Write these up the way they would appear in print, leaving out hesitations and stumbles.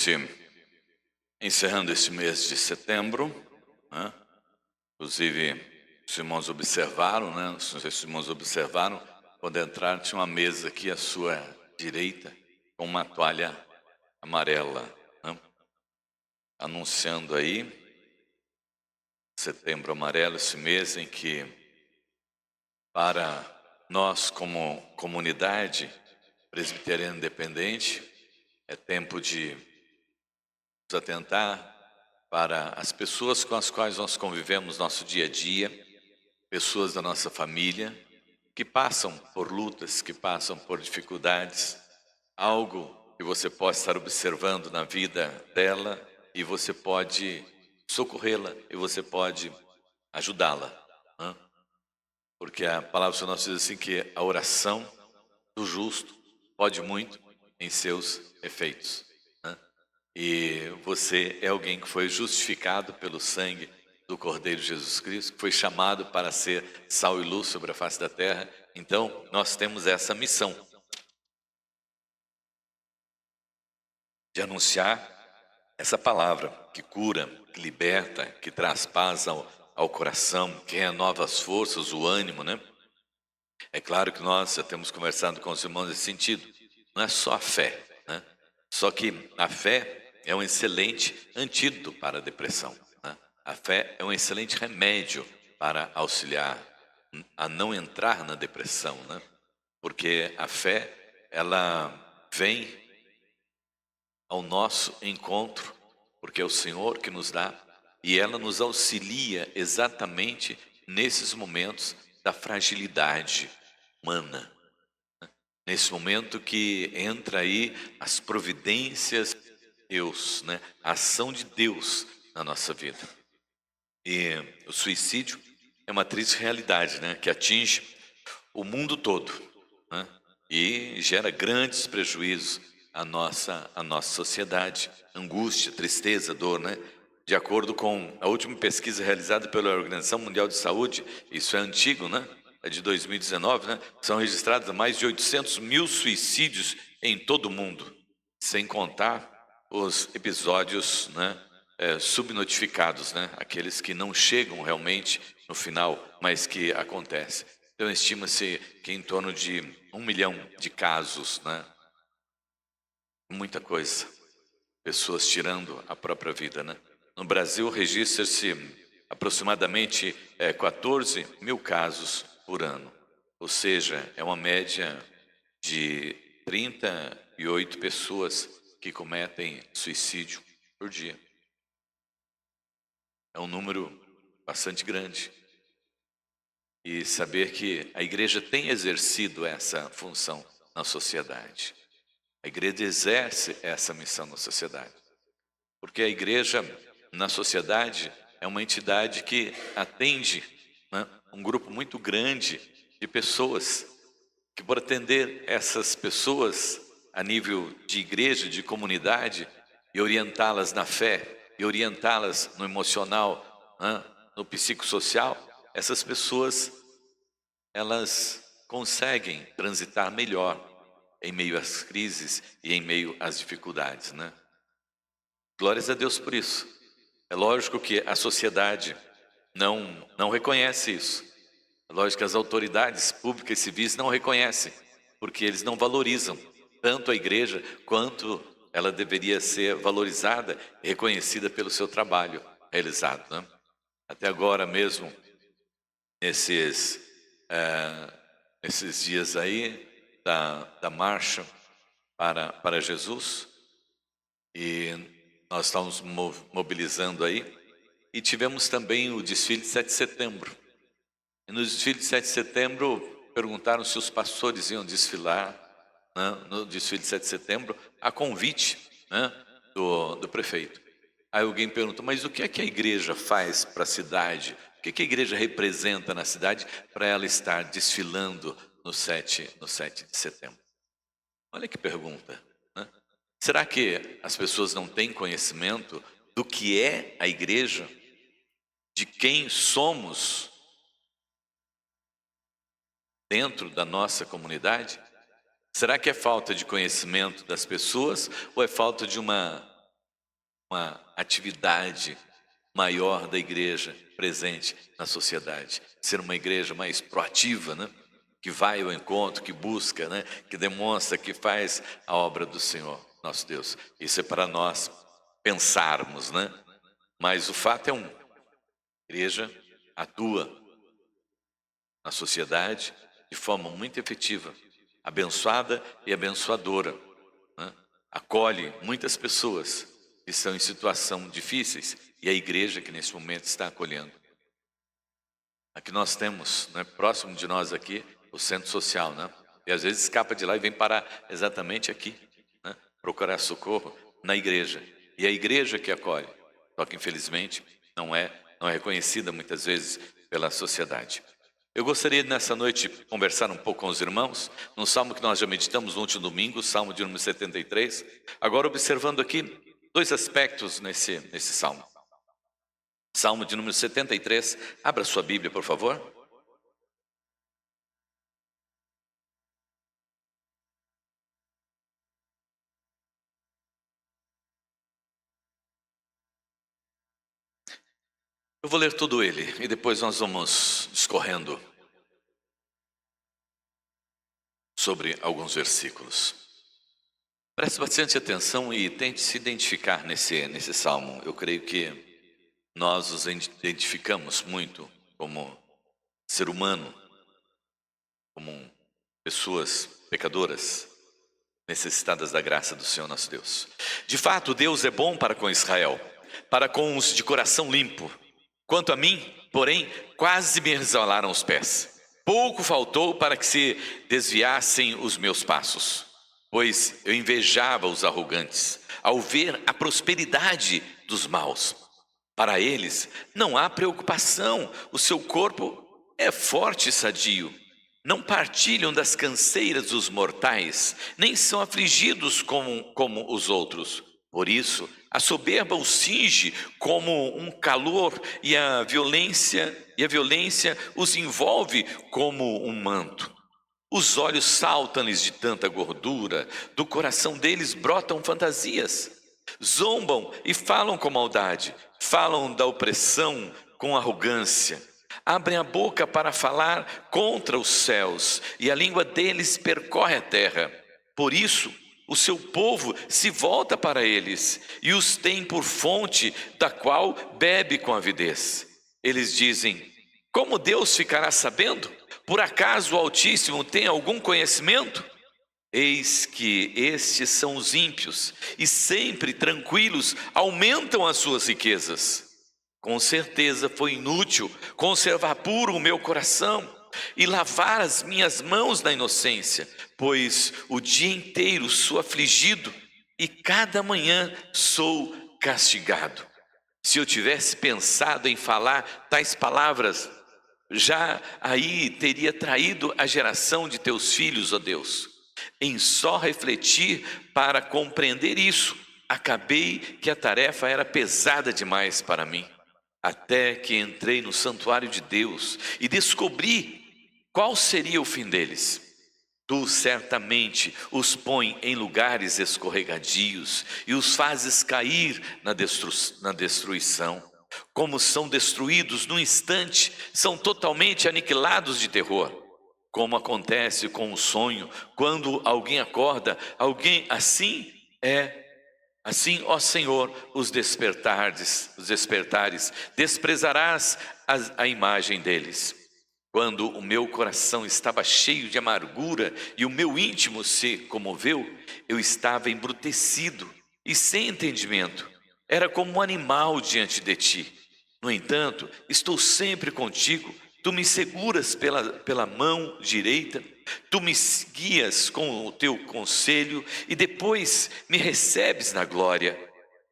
Sim. Encerrando este mês de setembro, né? Inclusive, os irmãos observaram, né? Não sei se os irmãos observaram, quando entraram tinha uma mesa aqui à sua direita, com uma toalha amarela, né? Anunciando aí, Setembro Amarelo, esse mês em que, para nós como comunidade presbiteriana independente, é tempo de nos atentar para as pessoas com as quais nós convivemos nosso dia a dia, pessoas da nossa família, que passam por lutas, que passam por dificuldades, algo que você pode estar observando na vida dela e você pode socorrê-la e você pode ajudá-la, né? Porque a palavra do Senhor diz assim que a oração do justo pode muito em seus efeitos, né? E você é alguém que foi justificado pelo sangue do Cordeiro Jesus Cristo, que foi chamado para ser sal e luz sobre a face da terra. Então, nós temos essa missão de anunciar essa palavra que cura, que liberta, que traz paz ao coração, que renova as forças, o ânimo, né? É claro que nós já temos conversado com os irmãos nesse sentido. Não é só a fé, né? Só que a fé é um excelente antídoto para a depressão, né? A fé é um excelente remédio para auxiliar a não entrar na depressão, né? Porque a fé, ela vem ao nosso encontro, porque é o Senhor que nos dá, e ela nos auxilia exatamente nesses momentos da fragilidade humana. Nesse momento que entra aí as providências de Deus, né? A ação de Deus na nossa vida. E o suicídio é uma triste realidade, né? Que atinge o mundo todo, né? E gera grandes prejuízos à nossa sociedade. Angústia, tristeza, dor, né? De acordo com a última pesquisa realizada pela Organização Mundial de Saúde, isso é antigo, né? É de 2019, né? São registrados mais de 800 mil suicídios em todo o mundo, sem contar os episódios, né, subnotificados, né? Aqueles que não chegam realmente no final, mas que acontecem. Então, estima-se que em torno de 1 milhão de casos, né? Muita coisa. Pessoas tirando a própria vida, né? No Brasil, registra-se aproximadamente 14 mil casos por ano. Ou seja, é uma média de 38 pessoas que cometem suicídio por dia. É um número bastante grande. E saber que a igreja tem exercido essa função na sociedade. A igreja exerce essa missão na sociedade. Porque a igreja, na sociedade, é uma entidade que atende, né, um grupo muito grande de pessoas, que por atender essas pessoas a nível de igreja, de comunidade, e orientá-las na fé, e orientá-las no emocional, né, no psicossocial, essas pessoas, elas conseguem transitar melhor em meio às crises e em meio às dificuldades, né? Glórias a Deus por isso. É lógico que a sociedade não reconhece isso. É lógico que as autoridades públicas e civis não reconhecem, porque eles não valorizam tanto a igreja quanto ela deveria ser valorizada e reconhecida pelo seu trabalho realizado, né? Até agora mesmo, nesses, esses dias aí da marcha para Jesus, e nós estamos mobilizando aí, e tivemos também o desfile de 7 de setembro. E no desfile de 7 de setembro, perguntaram se os pastores iam desfilar, né, no desfile de 7 de setembro, a convite, né, do prefeito. Aí alguém perguntou, mas o que é que a igreja faz para a cidade? O que é que a igreja representa na cidade para ela estar desfilando no 7 de setembro? Olha que pergunta, né? Será que as pessoas não têm conhecimento do que é a igreja? De quem somos dentro da nossa comunidade? Será que é falta de conhecimento das pessoas ou é falta de uma uma atividade maior da igreja presente na sociedade. Ser uma igreja mais proativa, né? Que vai ao encontro, que busca, né? Que demonstra, que faz a obra do Senhor, nosso Deus. Isso é para nós pensarmos, né? Mas o fato é a igreja atua na sociedade de forma muito efetiva, abençoada e abençoadora, né? Acolhe muitas pessoas que estão em situação difíceis, e a igreja que nesse momento está acolhendo. Aqui nós temos, né, próximo de nós aqui, o centro social, né? E às vezes escapa de lá e vem parar exatamente aqui, né? Procurar socorro na igreja. E a igreja que acolhe, só que infelizmente não é reconhecida muitas vezes pela sociedade. Eu gostaria nessa noite de conversar um pouco com os irmãos, num salmo que nós já meditamos no último domingo, o salmo de número 73. Agora observando aqui dois aspectos nesse salmo. Salmo de número 73, abra sua Bíblia, por favor. Eu vou ler todo ele e depois nós vamos discorrendo sobre alguns versículos. Preste bastante atenção e tente se identificar nesse salmo. Eu creio que nós nos identificamos muito como ser humano, como pessoas pecadoras, necessitadas da graça do Senhor nosso Deus. De fato, Deus é bom para com Israel, para com os de coração limpo. Quanto a mim, porém, quase me resvalaram os pés. Pouco faltou para que se desviassem os meus passos, pois eu invejava os arrogantes, ao ver a prosperidade dos maus. Para eles não há preocupação, o seu corpo é forte e sadio. Não partilham das canseiras dos mortais, nem são afligidos como os outros. Por isso, a soberba os cinge como um calor e a violência os envolve como um manto. Os olhos saltam-lhes de tanta gordura, do coração deles brotam fantasias. Zombam e falam com maldade, falam da opressão com arrogância. Abrem a boca para falar contra os céus, e a língua deles percorre a terra. Por isso, o seu povo se volta para eles, e os tem por fonte da qual bebe com avidez. Eles dizem: como Deus ficará sabendo? Por acaso o Altíssimo tem algum conhecimento? Eis que estes são os ímpios, e sempre tranquilos aumentam as suas riquezas. Com certeza foi inútil conservar puro o meu coração e lavar as minhas mãos na inocência, pois o dia inteiro sou afligido e cada manhã sou castigado. Se eu tivesse pensado em falar tais palavras, já aí teria traído a geração de teus filhos, ó Deus. Em só refletir para compreender isso, acabei que a tarefa era pesada demais para mim. Até que entrei no santuário de Deus e descobri qual seria o fim deles. Tu certamente os põe em lugares escorregadios e os fazes cair na destruição. Como são destruídos num instante, são totalmente aniquilados de terror. Como acontece com o sonho, quando alguém acorda, alguém assim é. Assim, ó Senhor, os despertares, desprezarás a imagem deles. Quando o meu coração estava cheio de amargura e o meu íntimo se comoveu, eu estava embrutecido e sem entendimento. Era como um animal diante de ti. No entanto, estou sempre contigo. Tu me seguras pela mão direita, tu me guias com o teu conselho e depois me recebes na glória.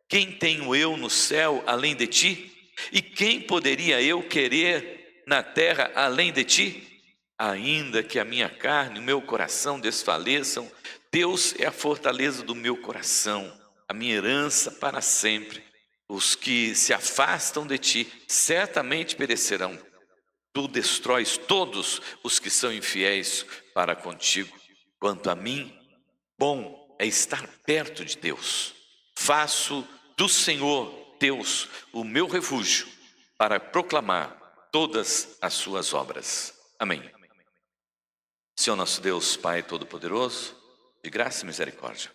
Quem tenho eu no céu além de ti? E quem poderia eu querer na terra além de ti? Ainda que a minha carne e o meu coração desfaleçam, Deus é a fortaleza do meu coração, a minha herança para sempre. Os que se afastam de ti certamente perecerão. Tu destróis todos os que são infiéis para contigo. Quanto a mim, bom é estar perto de Deus. Faço do Senhor Deus, o meu refúgio, para proclamar todas as suas obras. Amém. Senhor nosso Deus, Pai Todo-Poderoso, de graça e misericórdia,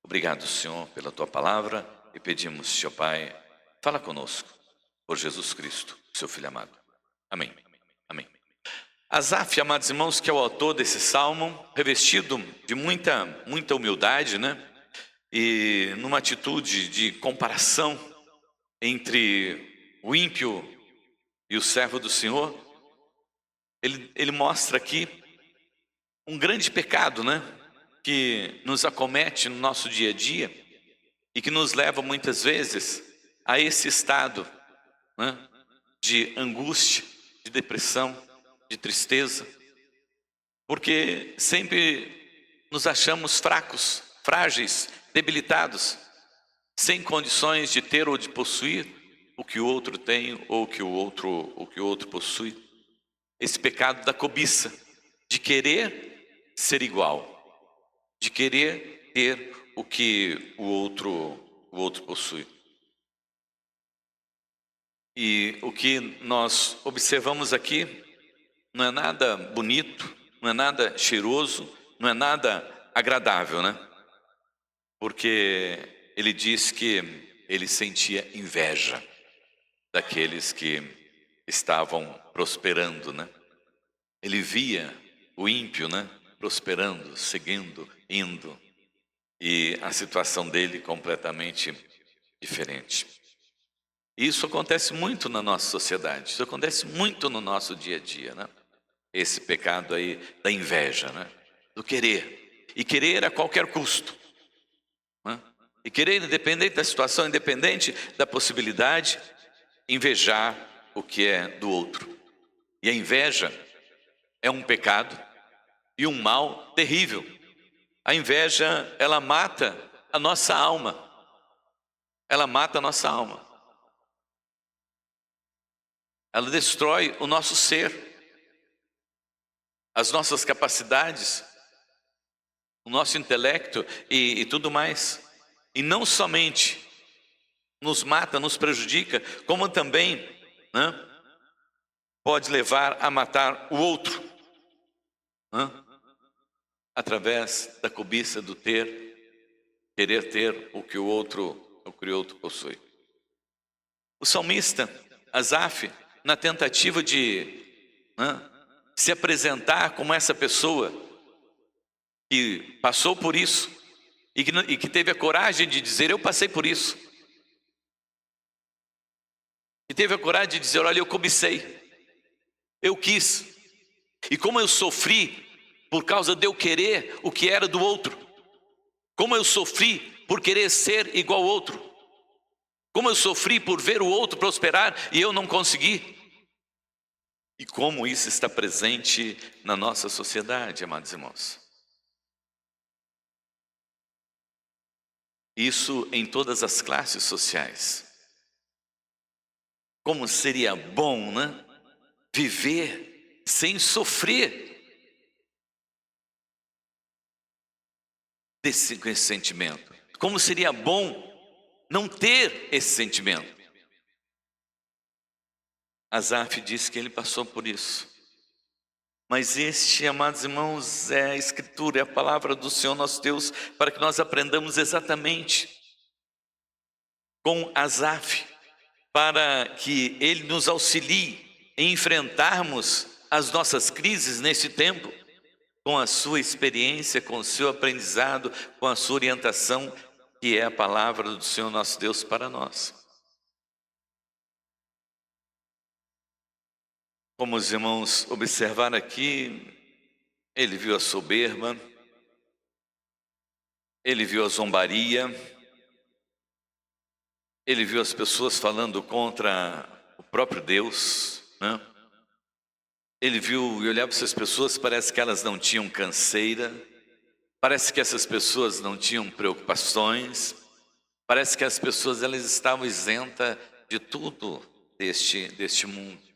obrigado, Senhor, pela Tua palavra, e pedimos, Senhor Pai, fala conosco, por Jesus Cristo, Seu Filho amado. Amém. Amém. Asaf, amados irmãos, que é o autor desse salmo, revestido de muita humildade, né? E numa atitude de comparação entre o ímpio e o servo do Senhor, ele mostra aqui um grande pecado, né? Que nos acomete no nosso dia a dia e que nos leva muitas vezes a esse estado, né? De angústia, de depressão, de tristeza, porque sempre nos achamos fracos, frágeis, debilitados, sem condições de ter ou de possuir o que o outro tem ou o que o outro possui. Esse pecado da cobiça, de querer ser igual, de querer ter o que o outro possui. E o que nós observamos aqui não é nada bonito, não é nada cheiroso, não é nada agradável, né? Porque ele diz que ele sentia inveja daqueles que estavam prosperando, né? Ele via o ímpio, né? Prosperando, seguindo, indo, e a situação dele completamente diferente. Isso acontece muito na nossa sociedade, isso acontece muito no nosso dia a dia, né? Esse pecado aí da inveja, né? Do querer, e querer a qualquer custo, né? E querer, independente da situação, independente da possibilidade, invejar o que é do outro. E a inveja é um pecado e um mal terrível. A inveja, ela mata a nossa alma. Ela mata a nossa alma. Ela destrói o nosso ser, as nossas capacidades, o nosso intelecto e tudo mais. E não somente nos mata, nos prejudica, como também, né, pode levar a matar o outro, né, através da cobiça do querer ter o que o outro possui. O salmista Asaf, na tentativa de, né, se apresentar como essa pessoa que passou por isso e que teve a coragem de dizer: eu passei por isso. E teve a coragem de dizer: olha, eu cobicei, eu quis, e como eu sofri por causa de eu querer o que era do outro, como eu sofri por querer ser igual ao outro, como eu sofri por ver o outro prosperar e eu não consegui. E como isso está presente na nossa sociedade, amados irmãos. Isso em todas as classes sociais. Como seria bom, né? Viver sem sofrer com esse sentimento. Como seria bom não ter esse sentimento. Asaf disse que ele passou por isso. Mas este, amados irmãos, é a Escritura, é a palavra do Senhor nosso Deus, para que nós aprendamos exatamente com Asaf, para que ele nos auxilie em enfrentarmos as nossas crises nesse tempo, com a sua experiência, com o seu aprendizado, com a sua orientação, que é a palavra do Senhor nosso Deus para nós. Como os irmãos observaram aqui, ele viu a soberba, ele viu a zombaria, ele viu as pessoas falando contra o próprio Deus, né? Ele viu e olhava para essas pessoas, parece que elas não tinham canseira, parece que essas pessoas não tinham preocupações, parece que as pessoas elas estavam isentas de tudo deste mundo.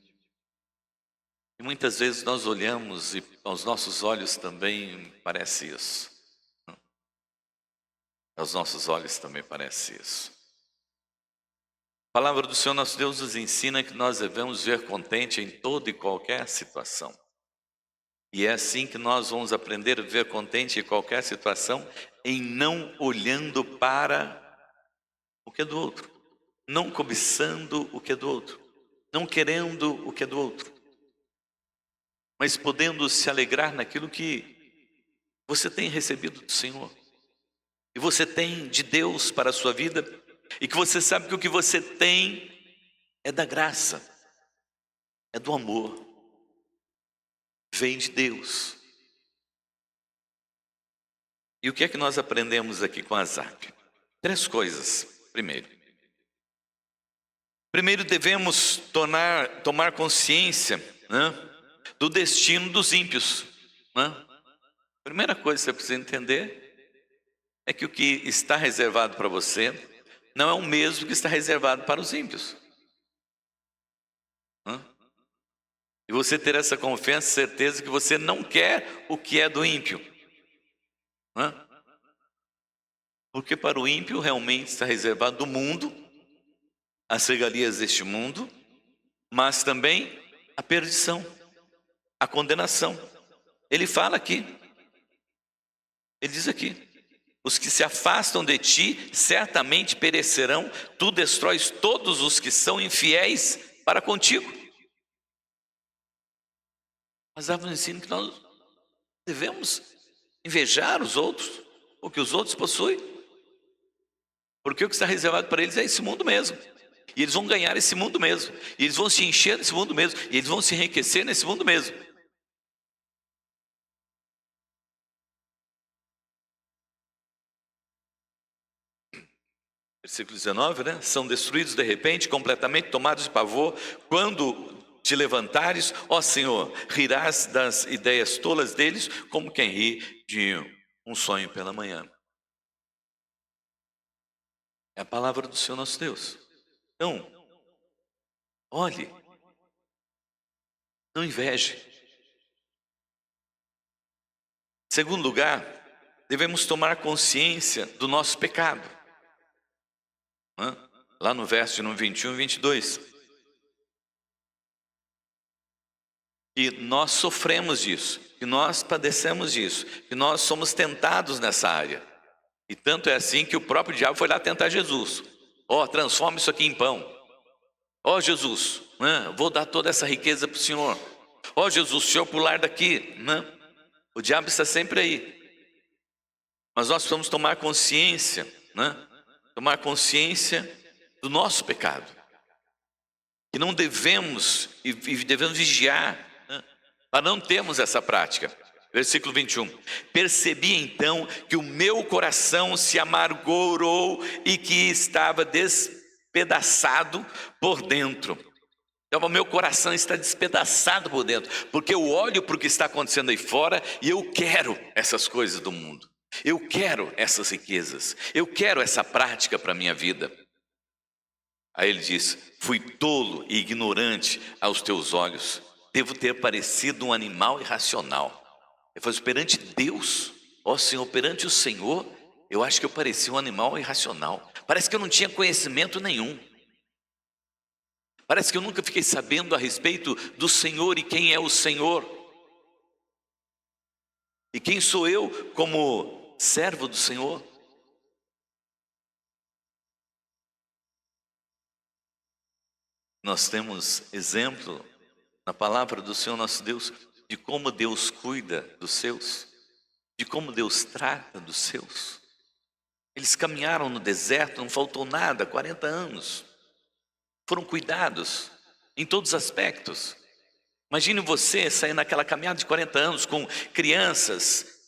E muitas vezes nós olhamos e aos nossos olhos também parece isso. Aos nossos olhos também parece isso. A palavra do Senhor nosso Deus nos ensina que nós devemos ver contente em toda e qualquer situação. E é assim que nós vamos aprender a ver contente em qualquer situação, em não olhando para o que é do outro, não cobiçando o que é do outro, não querendo o que é do outro, mas podendo se alegrar naquilo que você tem recebido do Senhor, e você tem de Deus para a sua vida, e que você sabe que o que você tem é da graça, é do amor, vem de Deus. E o que é que nós aprendemos aqui com Asaf? 3 coisas. Primeiro devemos tomar consciência, né, do destino dos ímpios, né? Primeira coisa que você precisa entender é que o que está reservado para você não é o mesmo que está reservado para os ímpios, né? E você ter essa confiança, certeza que você não quer o que é do ímpio, né? Porque para o ímpio realmente está reservado do mundo, as regalias deste mundo, mas também a perdição, a condenação. Ele fala aqui, ele diz aqui: os que se afastam de ti certamente perecerão, tu destróis todos os que são infiéis para contigo. Mas a nos ensina que nós devemos invejar os outros, o que os outros possuem, porque o que está reservado para eles é esse mundo mesmo, e eles vão ganhar esse mundo mesmo, e eles vão se encher nesse mundo mesmo, e eles vão se enriquecer nesse mundo mesmo. Versículo 19, né? São destruídos de repente, completamente tomados de pavor, quando te levantares, ó Senhor, rirás das ideias tolas deles, como quem ri de um sonho pela manhã. É a palavra do Senhor nosso Deus. Então, olhe, não inveje. Segundo lugar, devemos tomar consciência do nosso pecado, né? Lá no verso no 21 e 22. Que nós sofremos disso, que nós padecemos disso, que nós somos tentados nessa área. E tanto é assim que o próprio diabo foi lá tentar Jesus. Ó, transforma isso aqui em pão. Ó Jesus, né? Vou dar toda essa riqueza para o Senhor. Ó Jesus, o Senhor pular daqui, né? O diabo está sempre aí. Mas nós precisamos tomar consciência, né? Tomar consciência do nosso pecado. Que não devemos, e devemos vigiar, né, para não termos essa prática. Versículo 21. Percebi então que o meu coração se amargurou e que estava despedaçado por dentro. Então o meu coração está despedaçado por dentro, porque eu olho para o que está acontecendo aí fora e eu quero essas coisas do mundo. Eu quero essas riquezas. Eu quero essa prática para a minha vida. Aí ele diz: fui tolo e ignorante aos teus olhos, devo ter parecido um animal irracional. Ele falou: perante Deus, ó Senhor, perante o Senhor, eu acho que eu parecia um animal irracional. Parece que eu não tinha conhecimento nenhum. Parece que eu nunca fiquei sabendo a respeito do Senhor e quem é o Senhor. E quem sou eu como servo do Senhor? Nós temos exemplo na palavra do Senhor nosso Deus de como Deus cuida dos seus, de como Deus trata dos seus. Eles caminharam no deserto, não faltou nada, 40 anos. Foram cuidados em todos os aspectos. Imagine você sair naquela caminhada de 40 anos com crianças,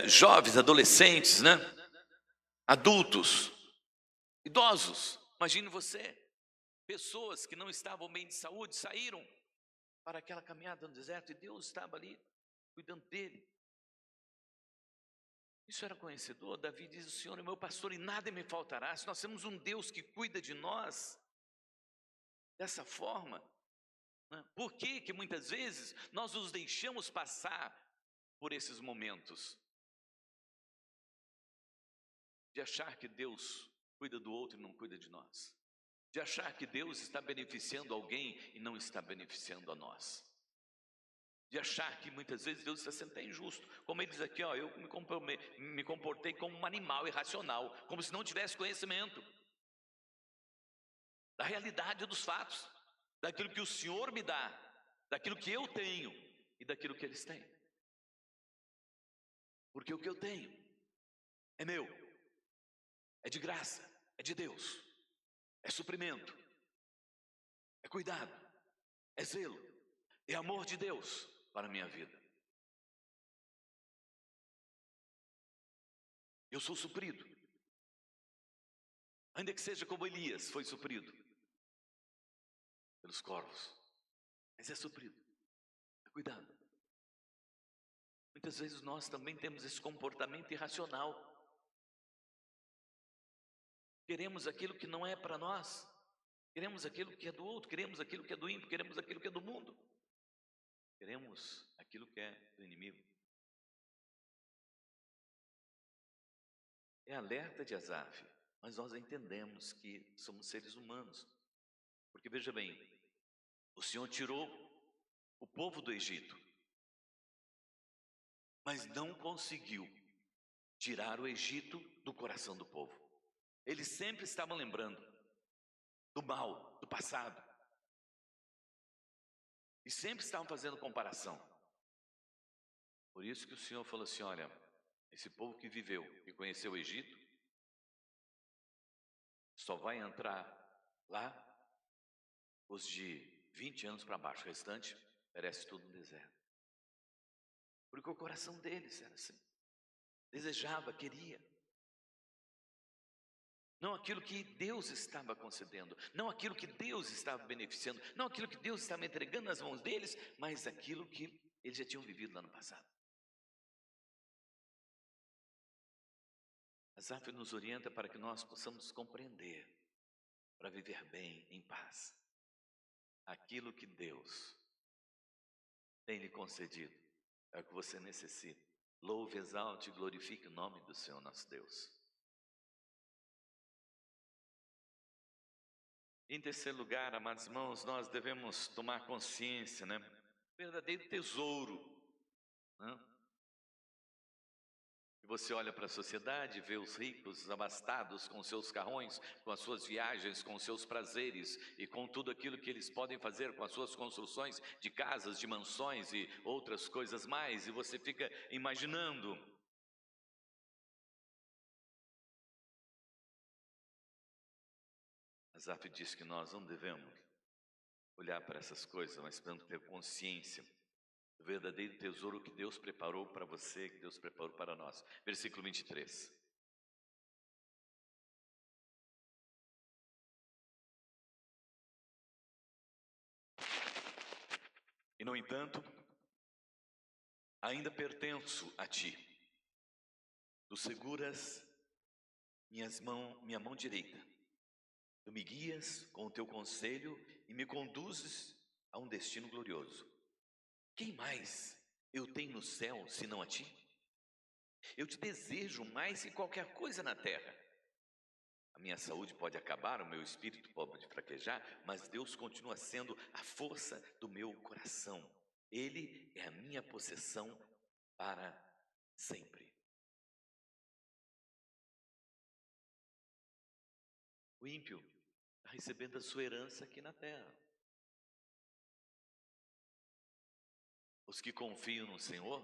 jovens, adolescentes, né? Adultos, idosos. Imagine você, pessoas que não estavam bem de saúde, saíram para aquela caminhada no deserto e Deus estava ali cuidando dele. Isso era conhecedor. Davi diz: o Senhor é meu pastor e nada me faltará. Se nós temos um Deus que cuida de nós dessa forma, né? Por que muitas vezes nós nos deixamos passar por esses momentos de achar que Deus cuida do outro e não cuida de nós? de achar que Deus está beneficiando alguém e não está beneficiando a nós. De achar que muitas vezes Deus está sendo até injusto. Como ele diz aqui, ó, eu me comportei como um animal irracional, como se não tivesse conhecimento da realidade dos fatos, daquilo que o Senhor me dá, daquilo que eu tenho e daquilo que eles têm. Porque o que eu tenho é meu, é de graça, é de Deus, é suprimento, é cuidado, é zelo, é amor de Deus para a minha vida. Eu sou suprido, ainda que seja como Elias foi suprido pelos corvos, mas é suprido, é cuidado. Muitas vezes nós também temos esse comportamento irracional. Queremos aquilo que não é para nós, queremos aquilo que é do outro, queremos aquilo que é do ímpio, queremos aquilo que é do mundo, queremos aquilo que é do inimigo. É alerta de Asaf, mas nós entendemos que somos seres humanos. Porque veja bem, o Senhor tirou o povo do Egito, mas não conseguiu tirar o Egito do coração do povo. Eles sempre estavam lembrando do mal, do passado. E sempre estavam fazendo comparação. Por isso que o Senhor falou assim, olha, esse povo que viveu, que conheceu o Egito, só vai entrar lá os de 20 anos para baixo. O restante perece tudo no deserto. Porque o coração deles era assim. Desejava, queria. Não aquilo que Deus estava concedendo, não aquilo que Deus estava beneficiando, não aquilo que Deus estava entregando nas mãos deles, mas aquilo que eles já tinham vivido lá no passado. Asaf nos orienta para que nós possamos compreender, para viver bem, em paz, aquilo que Deus tem lhe concedido, é o que você necessita. Louve, exalte e glorifique o nome do Senhor nosso Deus. Em terceiro lugar, amados irmãos, nós devemos tomar consciência, né? Verdadeiro tesouro, né? E você olha para a sociedade, vê os ricos abastados com seus carrões, com as suas viagens, com seus prazeres e com tudo aquilo que eles podem fazer com as suas construções de casas, de mansões e outras coisas mais, e você fica imaginando. Asaf diz que nós não devemos olhar para essas coisas, mas devemos ter consciência do verdadeiro tesouro que Deus preparou para você, que Deus preparou para nós. Versículo 23. E no entanto, ainda pertenço a ti. Tu seguras minha mão direita. Tu me guias com o teu conselho e me conduzes a um destino glorioso. Quem mais eu tenho no céu senão a ti? Eu te desejo mais que qualquer coisa na terra. A minha saúde pode acabar, o meu espírito pode fraquejar, mas Deus continua sendo a força do meu coração. Ele é a minha possessão para sempre. O ímpio está recebendo a sua herança aqui na terra. Os que confiam no Senhor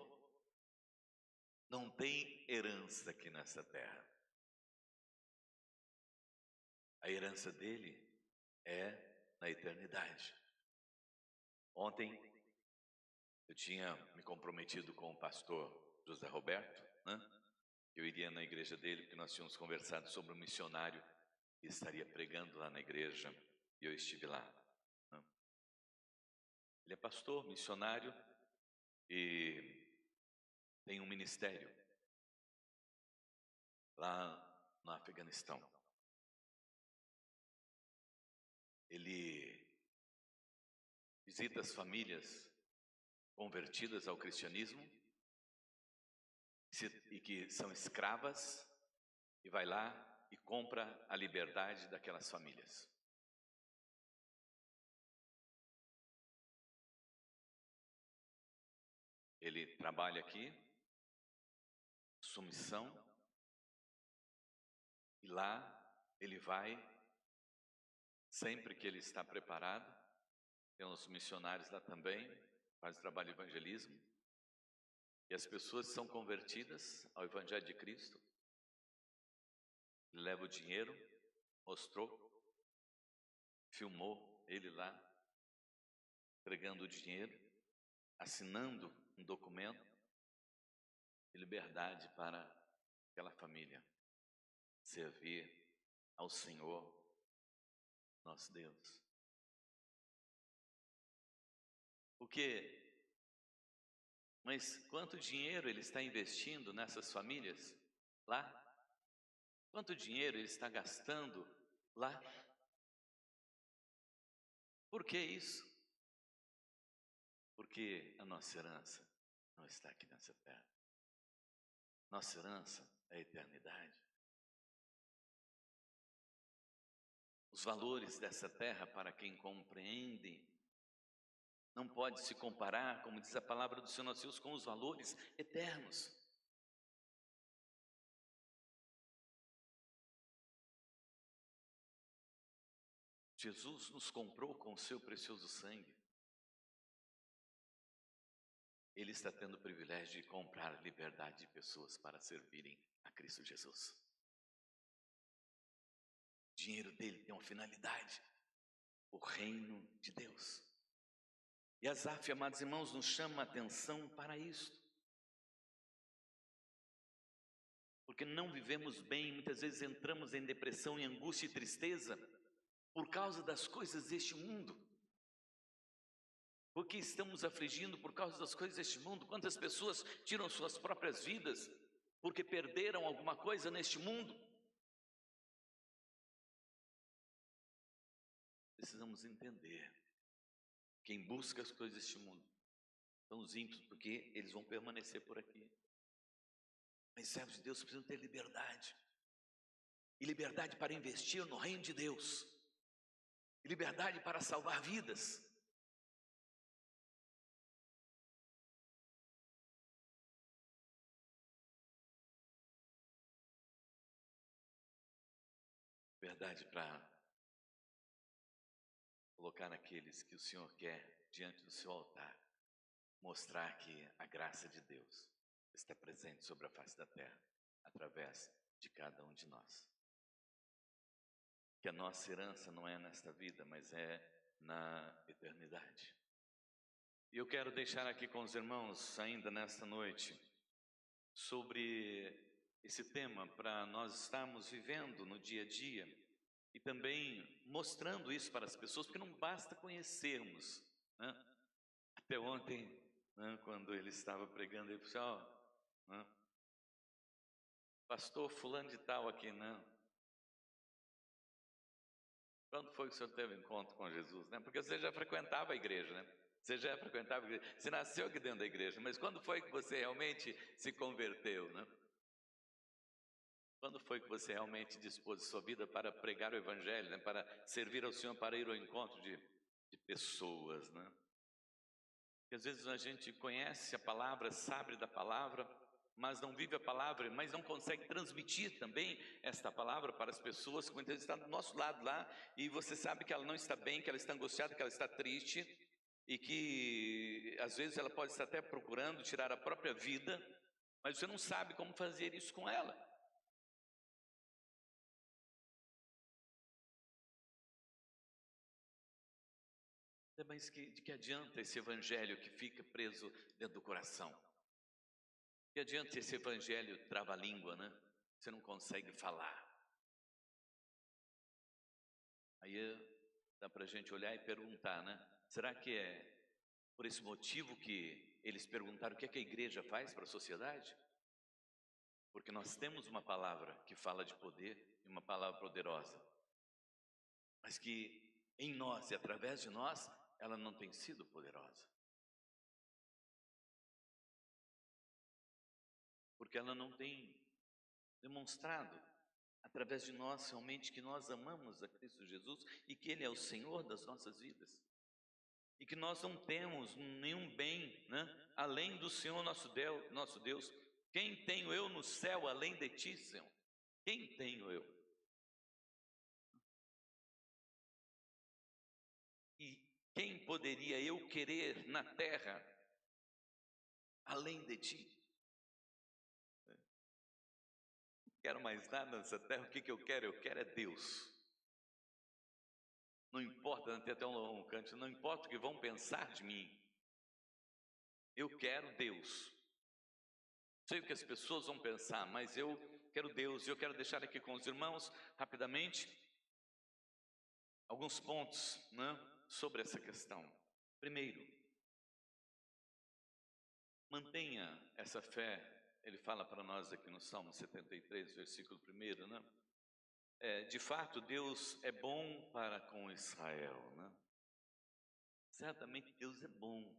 não têm herança aqui nessa terra. A herança dele é na eternidade. Ontem eu tinha me comprometido com o pastor José Roberto, né? Eu iria na igreja dele, porque nós tínhamos conversado sobre um missionário que estaria pregando lá na igreja, e eu estive lá, né? Ele é pastor, missionário, e tem um ministério lá no Afeganistão. Ele visita as famílias convertidas ao cristianismo e que são escravas, e vai lá e compra a liberdade daquelas famílias. ele trabalha aqui, submissão, e lá ele vai, sempre que ele está preparado. Tem uns missionários lá também, faz trabalho de evangelismo, e as pessoas são convertidas ao Evangelho de Cristo. Ele leva o dinheiro, mostrou, filmou ele lá, entregando o dinheiro, assinando um documento de liberdade para aquela família servir ao Senhor, nosso Deus. Mas quanto dinheiro ele está investindo nessas famílias lá? Quanto dinheiro ele está gastando lá? Por que isso? Porque a nossa herança não está aqui nessa terra. Nossa herança é a eternidade. Os valores dessa terra, para quem compreende, não pode se comparar, como diz a palavra do Senhor nosso Deus, com os valores eternos. Jesus nos comprou com o seu precioso sangue. Ele está tendo o privilégio de comprar a liberdade de pessoas para servirem a Cristo Jesus. O dinheiro dele tem uma finalidade: o reino de Deus. E Asaf, amados irmãos, nos chama a atenção para isso. Porque não vivemos bem, muitas vezes entramos em depressão, em angústia e tristeza por causa das coisas deste mundo. Porque estamos afligindo por causa das coisas deste mundo? Quantas pessoas tiram suas próprias vidas porque perderam alguma coisa neste mundo? Precisamos entender: quem busca as coisas deste mundo são os ímpios, porque eles vão permanecer por aqui. Mas servos de Deus precisam ter liberdade. E liberdade para investir no reino de Deus. E liberdade para salvar vidas. Verdade para colocar naqueles que o Senhor quer diante do seu altar, mostrar que a graça de Deus está presente sobre a face da terra, através de cada um de nós. Que a nossa herança não é nesta vida, mas é na eternidade. E eu quero deixar aqui com os irmãos, ainda nesta noite, sobre esse tema, para nós estarmos vivendo no dia a dia e também mostrando isso para as pessoas, porque não basta conhecermos, né? Até ontem, né, quando ele estava pregando, ele disse: né, pastor fulano de tal aqui, né? Quando foi que o senhor teve encontro com Jesus, né? Porque você já frequentava a igreja, né? Você já frequentava a igreja, você nasceu aqui dentro da igreja, mas quando foi que você realmente se converteu, né? Quando foi que você realmente dispôs sua vida para pregar o evangelho, né? Para servir ao Senhor, para ir ao encontro de pessoas, né? Porque às vezes a gente conhece a palavra, sabe da palavra, mas não vive a palavra, mas não consegue transmitir também esta palavra para as pessoas que muitas vezes estão do nosso lado lá, e você sabe que ela não está bem, que ela está angustiada, que ela está triste, e que às vezes ela pode estar até procurando tirar a própria vida, mas você não sabe como fazer isso com ela. Mas de que adianta esse evangelho que fica preso dentro do coração? Que adianta esse evangelho trava-língua, né? Você não consegue falar. Aí dá para a gente olhar e perguntar, né? Será que é por esse motivo que eles perguntaram o que é que a igreja faz para a sociedade? Porque nós temos uma palavra que fala de poder e uma palavra poderosa, mas que em nós e através de nós, ela não tem sido poderosa. Porque ela não tem demonstrado através de nós realmente que nós amamos a Cristo Jesus e que Ele é o Senhor das nossas vidas. e que nós não temos nenhum bem, né, além do Senhor nosso Deus. Quem tenho eu no céu além de ti, Senhor? Quem tenho eu? E quem poderia eu querer na terra além de ti? Não quero mais nada nessa terra. O que eu quero? Eu quero é Deus. Não importa, tem até um canto, não importa o que vão pensar de mim. Eu quero Deus. Sei o que as pessoas vão pensar, mas eu quero Deus. E eu quero deixar aqui com os irmãos, rapidamente, alguns pontos, né, sobre essa questão. Primeiro, mantenha essa fé. Ele fala para nós aqui no Salmo 73, versículo 1, né? De fato, Deus é bom para com Israel, né? Certamente Deus é bom.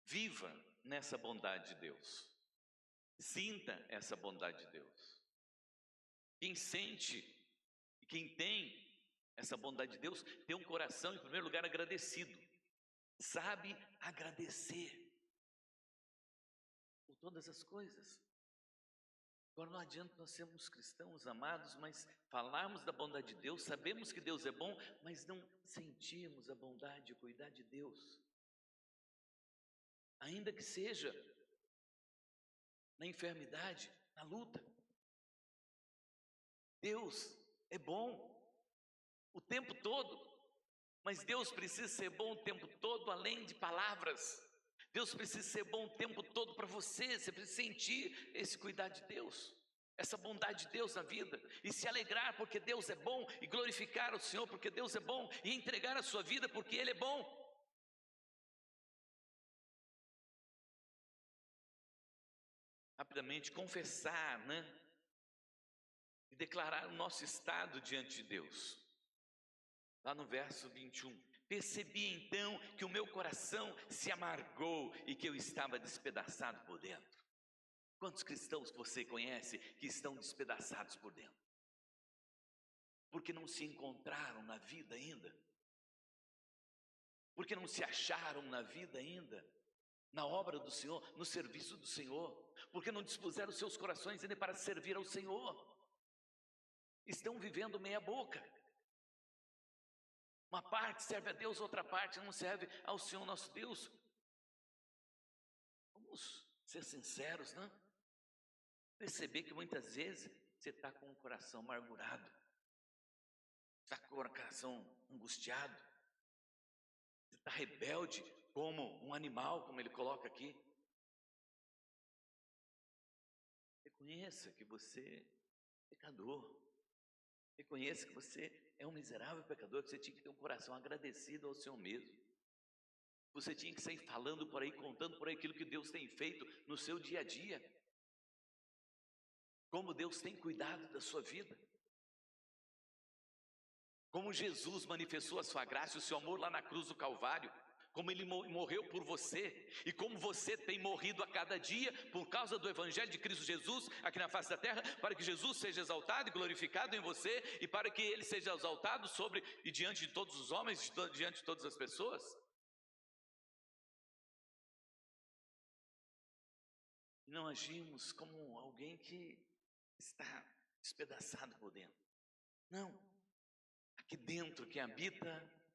Viva nessa bondade de Deus. Sinta essa bondade de Deus. Quem sente e quem tem essa bondade de Deus tem um coração, em primeiro lugar, agradecido. Sabe agradecer por todas as coisas. Agora não adianta nós sermos cristãos amados, mas falarmos da bondade de Deus, sabemos que Deus é bom, mas não sentimos a bondade e o cuidar de Deus. Ainda que seja na enfermidade, na luta. Deus é bom o tempo todo, mas Deus precisa ser bom o tempo todo, além de palavras. Deus precisa ser bom o tempo todo para você. Você precisa sentir esse cuidar de Deus, essa bondade de Deus na vida, e se alegrar porque Deus é bom, e glorificar o Senhor porque Deus é bom, e entregar a sua vida porque Ele é bom. Rapidamente, confessar, né? E declarar o nosso estado diante de Deus. Lá no verso 21, percebi então que o meu coração se amargou e que eu estava despedaçado por dentro. Quantos cristãos você conhece que estão despedaçados por dentro? Porque não se encontraram na vida ainda? Porque não se acharam na vida ainda? Na obra do Senhor, no serviço do Senhor? Porque não dispuseram seus corações ainda para servir ao Senhor? Estão vivendo meia boca. Uma parte serve a Deus, outra parte não serve ao Senhor nosso Deus. Vamos ser sinceros, não? Perceber que muitas vezes você está com o coração amargurado, está com o coração angustiado, você está rebelde como um animal, como ele coloca aqui. Reconheça que você é pecador. Reconheça que você é um miserável pecador, que você tinha que ter um coração agradecido ao Senhor mesmo. Você tinha que sair falando por aí, contando por aí aquilo que Deus tem feito no seu dia a dia. Como Deus tem cuidado da sua vida. Como Jesus manifestou a sua graça e o seu amor lá na cruz do Calvário. Como Ele morreu por você. E como você tem morrido a cada dia por causa do Evangelho de Cristo Jesus aqui na face da terra, para que Jesus seja exaltado e glorificado em você, e para que Ele seja exaltado sobre e diante de todos os homens, diante de todas as pessoas. Não agimos como alguém que está despedaçado por dentro. Não. Aqui dentro quem habita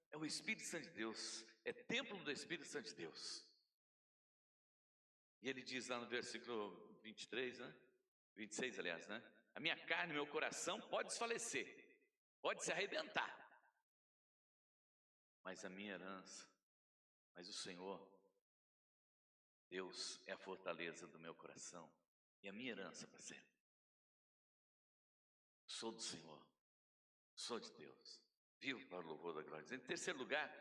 é o Espírito Santo de Deus, é templo do Espírito Santo de Deus. E ele diz lá no versículo 23, né? 26, aliás, né? A minha carne, meu coração pode desfalecer, pode se arrebentar, mas a minha herança, mas o Senhor, Deus é a fortaleza do meu coração e a minha herança para sempre. Sou do Senhor, sou de Deus, vivo para o louvor da glória. Em terceiro lugar,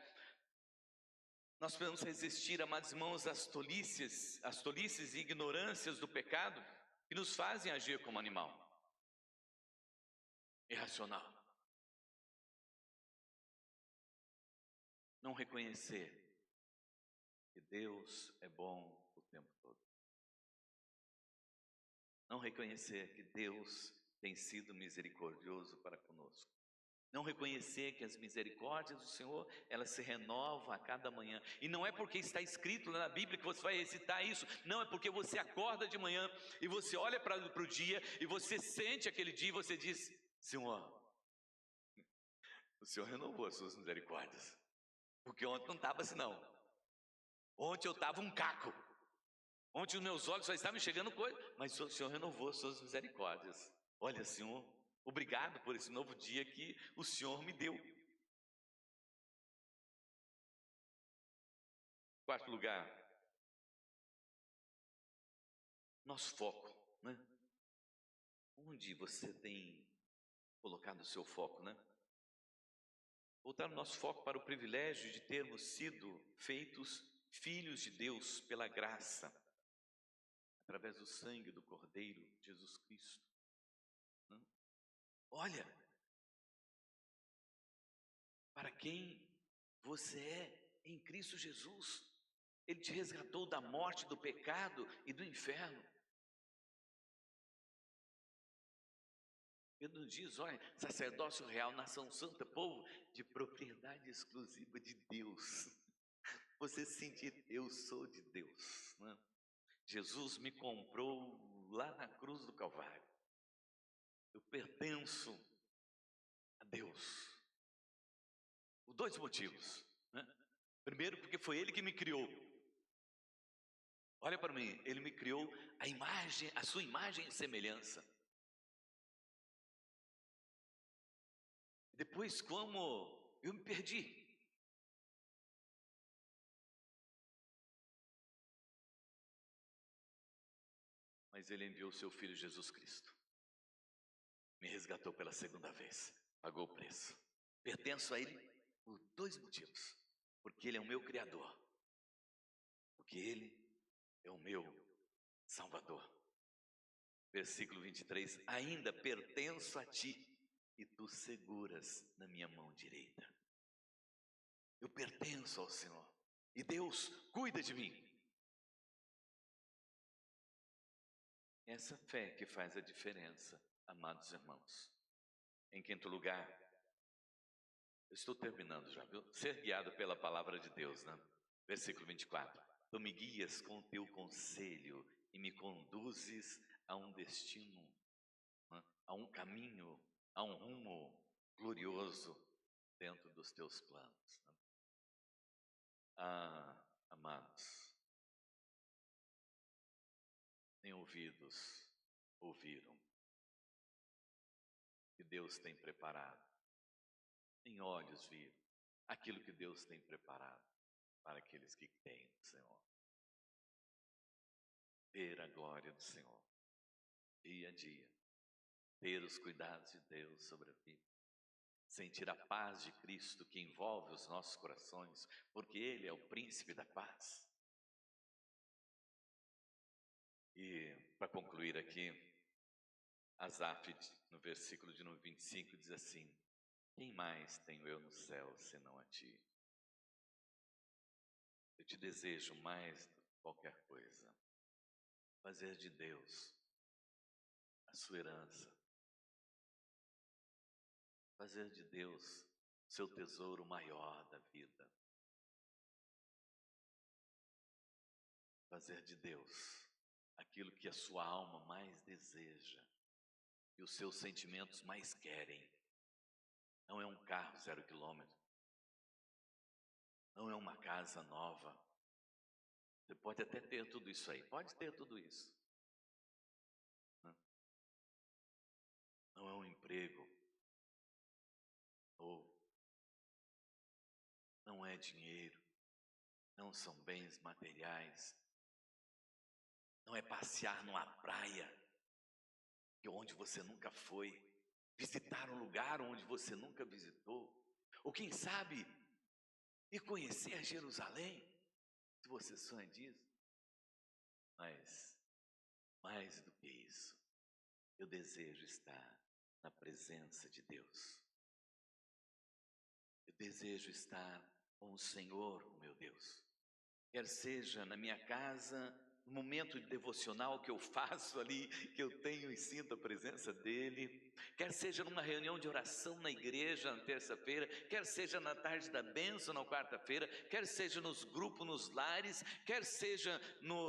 nós podemos resistir, amados irmãos, às tolices e ignorâncias do pecado que nos fazem agir como animal irracional. Não reconhecer que Deus é bom o tempo todo. Não reconhecer que Deus tem sido misericordioso para conosco. Não reconhecer que as misericórdias do Senhor, elas se renovam a cada manhã. E não é porque está escrito lá na Bíblia que você vai recitar isso. Não, é porque você acorda de manhã e você olha para o dia e você sente aquele dia e você diz: Senhor, o Senhor renovou as suas misericórdias. Porque ontem não estava assim não. Ontem eu estava um caco. Ontem os meus olhos só estavam enxergando coisa. Mas o Senhor renovou as suas misericórdias. Olha, Senhor, obrigado por esse novo dia que o Senhor me deu. Quarto lugar, nosso foco, né? Onde você tem colocado o seu foco, né? Voltar o nosso foco para o privilégio de termos sido feitos filhos de Deus pela graça, através do sangue do Cordeiro Jesus Cristo. Olha, para quem você é em Cristo Jesus. Ele te resgatou da morte, do pecado e do inferno. Ele nos diz, olha, sacerdócio real, nação santa, povo de propriedade exclusiva de Deus. Você sentir, eu sou de Deus, né? Jesus me comprou lá na cruz do Calvário. Eu pertenço a Deus. Por dois motivos, né? Primeiro, porque foi Ele que me criou. Olha para mim, Ele me criou a imagem, a sua imagem e semelhança. Depois, como eu me perdi, mas Ele enviou o seu Filho Jesus Cristo, me resgatou pela segunda vez, pagou o preço. Pertenço a Ele por dois motivos: porque Ele é o meu Criador, porque Ele é o meu Salvador. Versículo 23, ainda pertenço a Ti, e Tu seguras na minha mão direita. Eu pertenço ao Senhor, e Deus cuida de mim. Essa fé que faz a diferença, amados irmãos. Em quinto lugar, eu estou terminando já, viu? Ser guiado pela palavra de Deus, né? Versículo 24. Tu me guias com teu conselho e me conduzes a um destino, né? A um caminho, a um rumo glorioso dentro dos teus planos, né? Ah, amados, nem ouvidos ouviram que Deus tem preparado, nem olhos viram aquilo que Deus tem preparado para aqueles que têm o Senhor. Ver a glória do Senhor, dia a dia, ter os cuidados de Deus sobre a vida, sentir a paz de Cristo que envolve os nossos corações, porque Ele é o príncipe da paz. E para concluir aqui, Asaf, no versículo de número 25, diz assim: quem mais tenho eu no céu senão a Ti? Eu te desejo mais do que qualquer coisa, fazer de Deus a sua herança, fazer de Deus seu tesouro maior da vida, fazer de Deus aquilo que a sua alma mais deseja e os seus sentimentos mais querem. Não é um carro 0 quilômetro, não é uma casa nova. Você pode até ter tudo isso aí, pode ter tudo isso. Não é um emprego novo, não é dinheiro, não são bens materiais, não é passear numa praia onde você nunca foi, visitar um lugar onde você nunca visitou, ou quem sabe ir conhecer Jerusalém, se você sonha disso. Mas mais do que isso, eu desejo estar na presença de Deus. Eu desejo estar com o Senhor, o meu Deus. Quer seja na minha casa, momento de devocional que eu faço ali, que eu tenho e sinto a presença dele, quer seja numa reunião de oração na igreja na terça-feira, quer seja na tarde da bênção na quarta-feira, quer seja nos grupos, nos lares, quer seja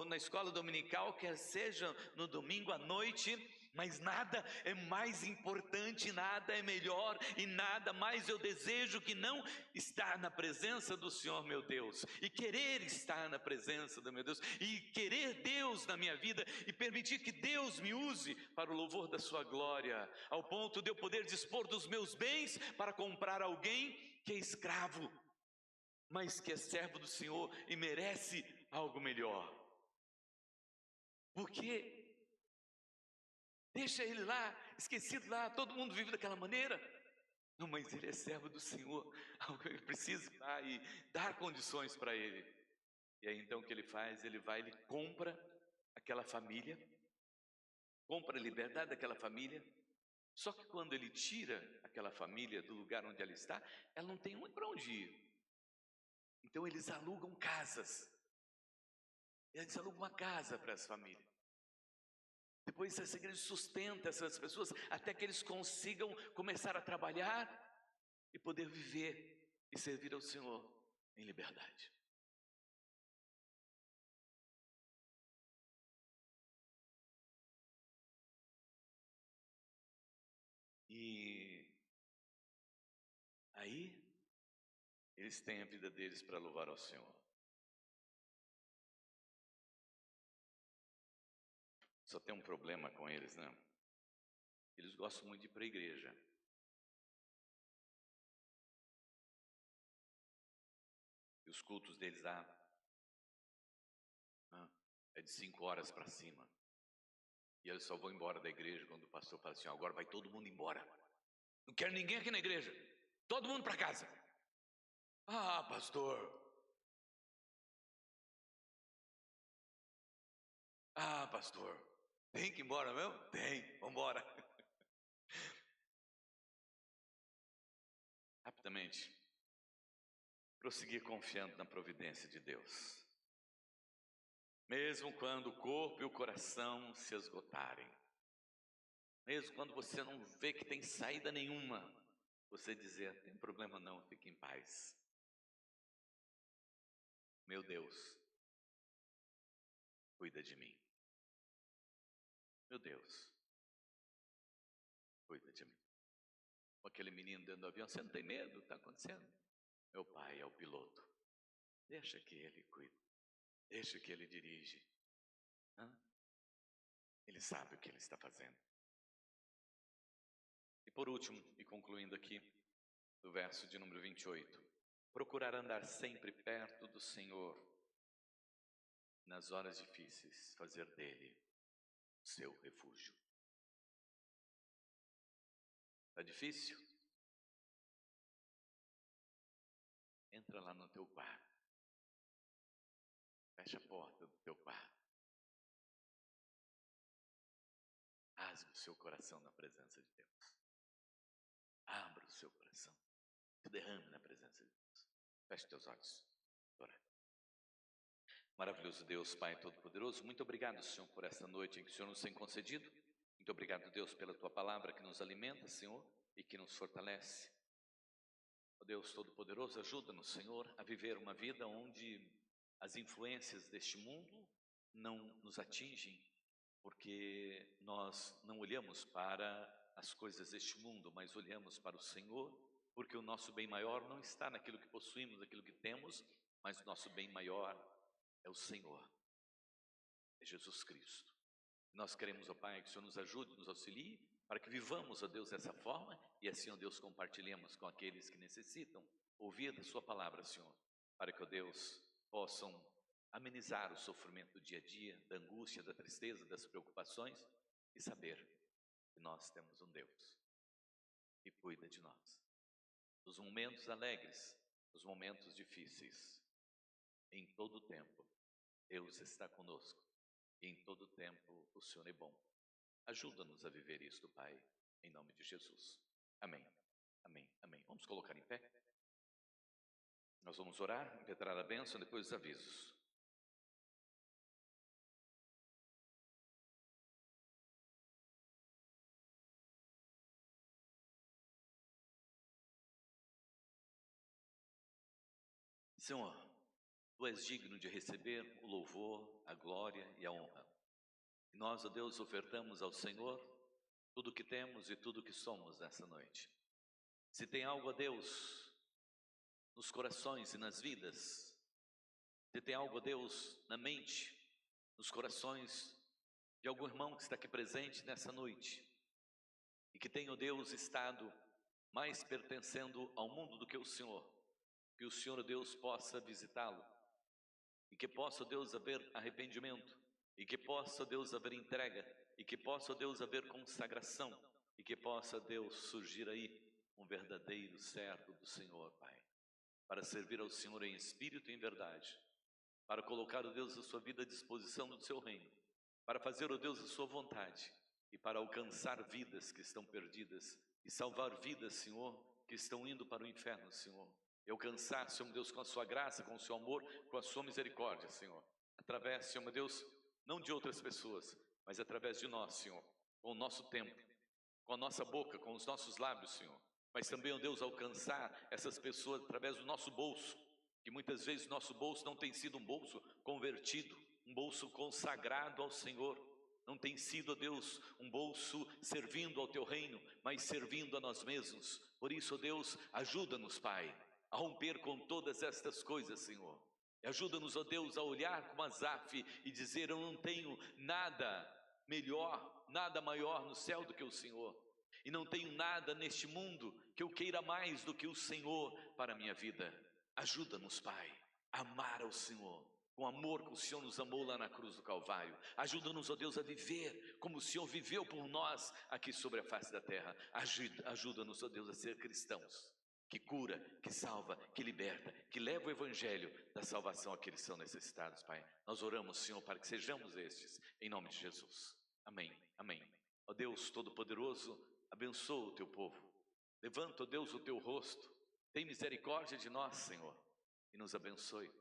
na escola dominical, quer seja no domingo à noite. Mas nada é mais importante, nada é melhor e nada mais eu desejo que não estar na presença do Senhor meu Deus, e querer estar na presença do meu Deus, e querer Deus na minha vida, e permitir que Deus me use para o louvor da sua glória, ao ponto de eu poder dispor dos meus bens para comprar alguém que é escravo, mas que é servo do Senhor e merece algo melhor. Porque deixa ele lá, esquecido lá, todo mundo vive daquela maneira. Não, mas ele é servo do Senhor, ele precisa ir lá e dar condições para ele. E aí então o que ele faz? Ele vai, ele compra aquela família, compra a liberdade daquela família. Só que quando ele tira aquela família do lugar onde ela está, ela não tem para onde ir. Então eles alugam casas. Eles alugam uma casa para essa família. Depois essa igreja sustenta essas pessoas até que eles consigam começar a trabalhar e poder viver e servir ao Senhor em liberdade. E aí eles têm a vida deles para louvar ao Senhor. Só tem um problema com eles, né? Eles gostam muito de ir para a igreja. E os cultos deles lá é de 5 horas para cima. E eles só vão embora da igreja quando o pastor fala assim: agora vai todo mundo embora. Não quero ninguém aqui na igreja. Todo mundo para casa. Ah, pastor. Ah, pastor. Tem que ir embora mesmo? Tem, vamos embora. Rapidamente, prosseguir confiando na providência de Deus. Mesmo quando o corpo e o coração se esgotarem. Mesmo quando você não vê que tem saída nenhuma. Você dizer, tem problema não, fique em paz. Meu Deus, cuida de mim. Meu Deus, cuida de mim. Com aquele menino dentro do avião, você não tem medo? Está acontecendo? Meu pai é o piloto. Deixa que ele cuide. Deixa que ele dirige. Ele sabe o que ele está fazendo. E por último, e concluindo aqui, do verso de número 28. Procurar andar sempre perto do Senhor. Nas horas difíceis, fazer dele o seu refúgio. Está difícil? Entra lá no teu quarto. Fecha a porta do teu quarto. Rasgue o seu coração na presença de Deus. Abra o seu coração. Se derrame na presença de Deus. Feche teus olhos. Ora. Maravilhoso Deus, Pai Todo-Poderoso, muito obrigado, Senhor, por esta noite em que o Senhor nos tem concedido. Muito obrigado, Deus, pela Tua palavra que nos alimenta, Senhor, e que nos fortalece. Ó Deus Todo-Poderoso, ajuda-nos, Senhor, a viver uma vida onde as influências deste mundo não nos atingem, porque nós não olhamos para as coisas deste mundo, mas olhamos para o Senhor, porque o nosso bem maior não está naquilo que possuímos, naquilo que temos, mas o nosso bem maior é o Senhor, é Jesus Cristo. Nós queremos, ó Pai, que o Senhor nos ajude, nos auxilie, para que vivamos, ó Deus, dessa forma, e assim, ó Deus, compartilhemos com aqueles que necessitam ouvir da sua palavra, Senhor, para que, ó Deus, possam amenizar o sofrimento do dia a dia, da angústia, da tristeza, das preocupações, e saber que nós temos um Deus que cuida de nós. Nos momentos alegres, nos momentos difíceis, em todo o tempo, Deus está conosco, e em todo o tempo o Senhor é bom. Ajuda-nos a viver isto, Pai, em nome de Jesus. Amém, amém, amém. Vamos colocar em pé? Nós vamos orar, impetrar a bênção, depois os avisos. Senhor, Tu és digno de receber o louvor, a glória e a honra. E nós, ó Deus, ofertamos ao Senhor tudo o que temos e tudo o que somos nessa noite. Se tem algo, ó Deus, nos corações e nas vidas, se tem algo, ó Deus, na mente, nos corações de algum irmão que está aqui presente nessa noite e que tem, ó Deus, estado mais pertencendo ao mundo do que o Senhor, que o Senhor, ó Deus, possa visitá-lo e que possa, ó Deus, haver arrependimento e que possa, ó Deus, haver entrega e que possa, ó Deus, haver consagração e que possa, Deus, surgir aí um verdadeiro servo do Senhor, Pai, para servir ao Senhor em espírito e em verdade, para colocar, ó Deus, a sua vida à disposição do seu reino, para fazer, ó Deus, a sua vontade e para alcançar vidas que estão perdidas e salvar vidas, Senhor, que estão indo para o inferno, Senhor. E alcançar, Senhor Deus, com a sua graça, com o seu amor, com a sua misericórdia, Senhor, através, Senhor Deus, não de outras pessoas, mas através de nós, Senhor, com o nosso tempo, com a nossa boca, com os nossos lábios, Senhor, mas também, ó Deus, alcançar essas pessoas através do nosso bolso, que muitas vezes nosso bolso não tem sido um bolso convertido, um bolso consagrado ao Senhor, não tem sido, ó Deus, um bolso servindo ao Teu reino, mas servindo a nós mesmos. Por isso, ó Deus, ajuda-nos, Pai, a romper com todas estas coisas, Senhor. E ajuda-nos, ó Deus, a olhar como Asaf e dizer: eu não tenho nada melhor, nada maior no céu do que o Senhor. E não tenho nada neste mundo que eu queira mais do que o Senhor para a minha vida. Ajuda-nos, Pai, a amar ao Senhor, com o amor que o Senhor nos amou lá na cruz do Calvário. Ajuda-nos, ó Deus, a viver como o Senhor viveu por nós aqui sobre a face da terra. Ajuda-nos, ó Deus, a ser cristãos, que cura, que salva, que liberta, que leva o evangelho da salvação àqueles que são necessitados, Pai. Nós oramos, Senhor, para que sejamos estes, em nome de Jesus. Amém, amém. Ó Deus Todo-Poderoso, abençoa o Teu povo. Levanta, ó Deus, o Teu rosto. Tem misericórdia de nós, Senhor, e nos abençoe.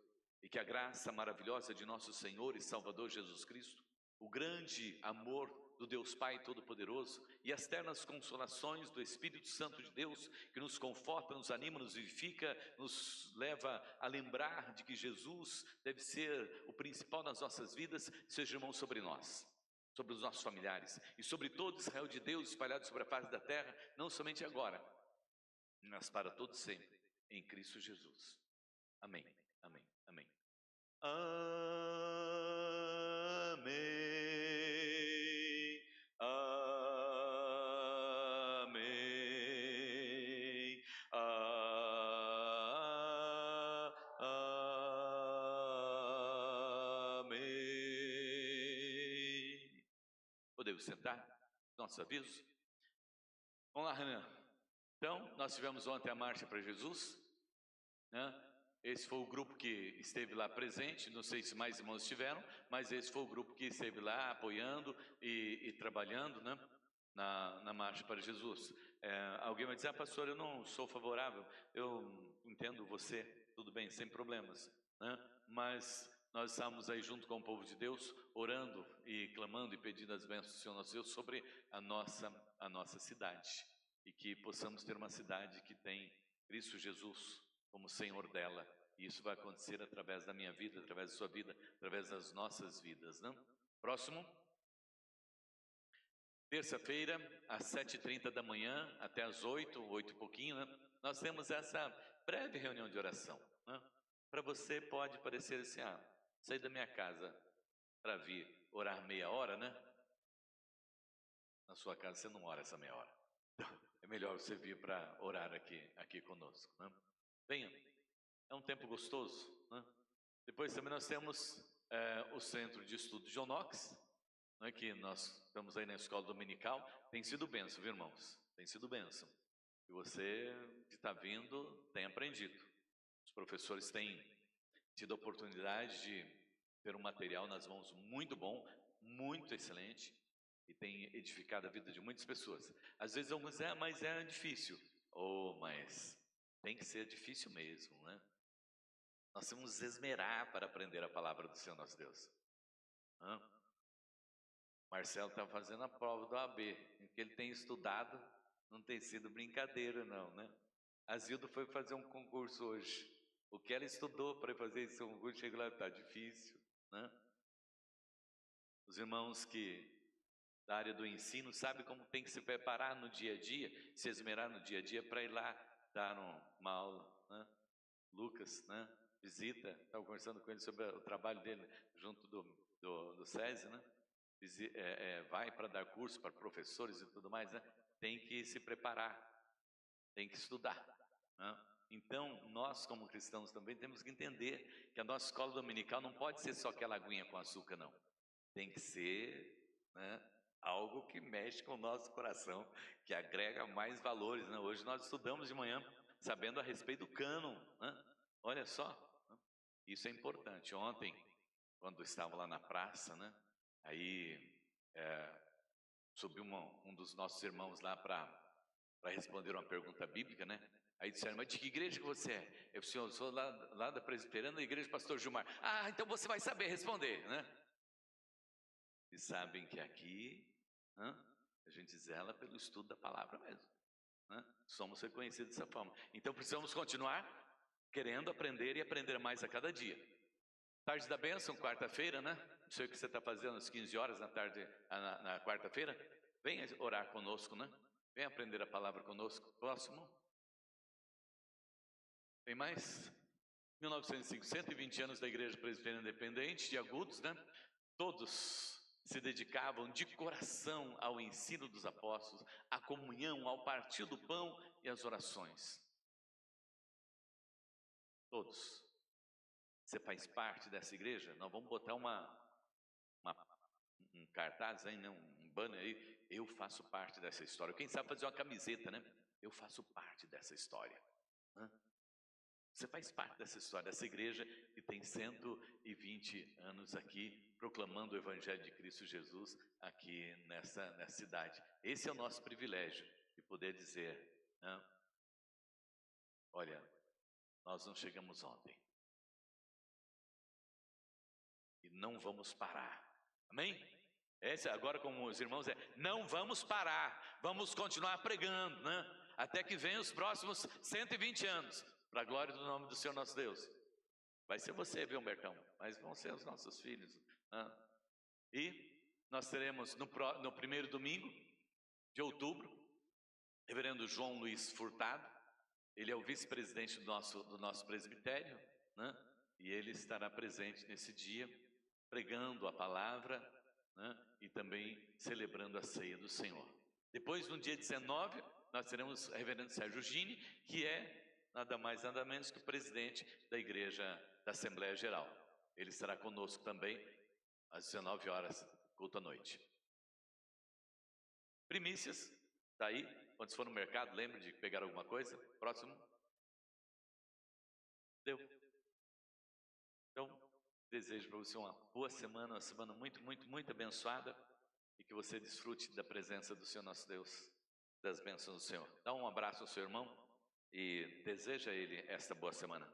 E que a graça maravilhosa de nosso Senhor e Salvador Jesus Cristo, o grande amor do Deus Pai Todo-Poderoso e as ternas consolações do Espírito Santo de Deus, que nos conforta, nos anima, nos vivifica, nos leva a lembrar de que Jesus deve ser o principal nas nossas vidas, seja, irmão, sobre nós, sobre os nossos familiares e sobre todo Israel de Deus espalhado sobre a face da terra, não somente agora, mas para todo sempre, em Cristo Jesus. Amém, amém, amém. Amém, amém, amém. Podemos sentar? Nossos avisos? Vamos lá, Renan. Então, nós tivemos ontem a Marcha para Jesus, né? Esse foi o grupo que esteve lá presente, não sei se mais irmãos estiveram, mas esse foi o grupo que esteve lá apoiando e trabalhando, né, na Marcha para Jesus. Alguém vai dizer: pastor, eu não sou favorável, eu entendo você, tudo bem, sem problemas, né? Mas nós estamos aí junto com o povo de Deus, orando e clamando e pedindo as bênçãos do Senhor nosso Deus sobre a nossa cidade, e que possamos ter uma cidade que tem Cristo Jesus como Senhor dela, e isso vai acontecer através da minha vida, através da sua vida, através das nossas vidas, né? Próximo, terça-feira, às 7h30 da manhã, até às 8 e pouquinho, né? Nós temos essa breve reunião de oração, né? Para você pode parecer assim: sair da minha casa para vir orar meia hora, né? Na sua casa você não ora essa meia hora, então, é melhor você vir para orar aqui conosco, né? Venha. É um tempo gostoso, né? Depois também nós temos o Centro de Estudo John Knox, né, que nós estamos aí na escola dominical. Tem sido bênção, viu, irmãos? Tem sido bênção. E você que está vindo tem aprendido. Os professores têm tido a oportunidade de ter um material nas mãos muito bom, muito excelente, e tem edificado a vida de muitas pessoas. Às vezes alguns dizem: mas é difícil. Mas tem que ser difícil mesmo, né? Nós temos que nos esmerar para aprender a palavra do Senhor nosso Deus. Marcelo está fazendo a prova do AB, em que ele tem estudado, não tem sido brincadeira não, né? A Zilda foi fazer um concurso hoje, O que ela estudou para fazer esse concurso, chega lá, está difícil, né? Os irmãos que da área do ensino sabem como tem que se preparar no dia a dia, se esmerar no dia a dia para ir lá dar uma aula, né? Lucas, né? Visita, estava conversando com ele sobre o trabalho dele junto do SESI, né? Vai para dar curso para professores e tudo mais, né? Tem que se preparar, tem que estudar, né? Então, nós como cristãos também temos que entender que a nossa escola dominical não pode ser só aquela aguinha com açúcar, não. Tem que ser, né, algo que mexe com o nosso coração, que agrega mais valores, né? Hoje nós estudamos de manhã sabendo a respeito do cânon, né? Olha só, né? Isso é importante. Ontem, quando eu estava lá na praça, né, aí subiu um dos nossos irmãos lá para responder uma pergunta bíblica, né? Aí disseram, mas de que igreja que você é? Eu disse, eu sou lá da Presbiteriana, da igreja do pastor Gilmar. Ah, então você vai saber responder, né? E sabem que aqui, né, a gente zela pelo estudo da palavra mesmo, né? Somos reconhecidos dessa forma. Então precisamos continuar querendo aprender e aprender mais a cada dia. Tarde da bênção, quarta-feira, né? Não sei o que você está fazendo às 15 horas na tarde, na quarta-feira. Venha orar conosco, né? Venha aprender a palavra conosco. Próximo. Tem mais? 1905, 120 anos da Igreja Presbiteriana Independente de Agudos, né? Todos se dedicavam de coração ao ensino dos apóstolos, à comunhão, ao partir do pão e às orações. Todos. Você faz parte dessa igreja? Nós vamos botar um cartaz aí, né? Um banner aí. Eu faço parte dessa história. Quem sabe fazer uma camiseta, né? Eu faço parte dessa história, né? Você faz parte dessa história, dessa igreja que tem 120 anos aqui, proclamando o Evangelho de Cristo Jesus aqui nessa cidade. Esse é o nosso privilégio, de poder dizer, né? Olha, nós não chegamos ontem. E não vamos parar. Amém? Esse agora, como os irmãos, não vamos parar, vamos continuar pregando, né? Até que venham os próximos 120 anos. Para a glória do nome do Senhor nosso Deus. Vai ser você, viu, Humbertão? Mas vão ser os nossos filhos, né? E nós teremos no primeiro domingo de outubro, reverendo João Luiz Furtado. Ele é o vice-presidente do nosso presbitério, né? E ele estará presente nesse dia, pregando a palavra, né? E também celebrando a ceia do Senhor. Depois, no dia 19, nós teremos o reverendo Sérgio Gini, que é nada mais, nada menos que o presidente da igreja da Assembleia Geral. Ele estará conosco também às 19 horas, culto à noite. Primícias, está aí. Quando você for no mercado, lembre de pegar alguma coisa. Próximo. Deu. Então, desejo para você uma boa semana, uma semana muito, muito, muito abençoada, e que você desfrute da presença do Senhor nosso Deus, das bênçãos do Senhor. Dá um abraço ao seu irmão e deseja a ele esta boa semana.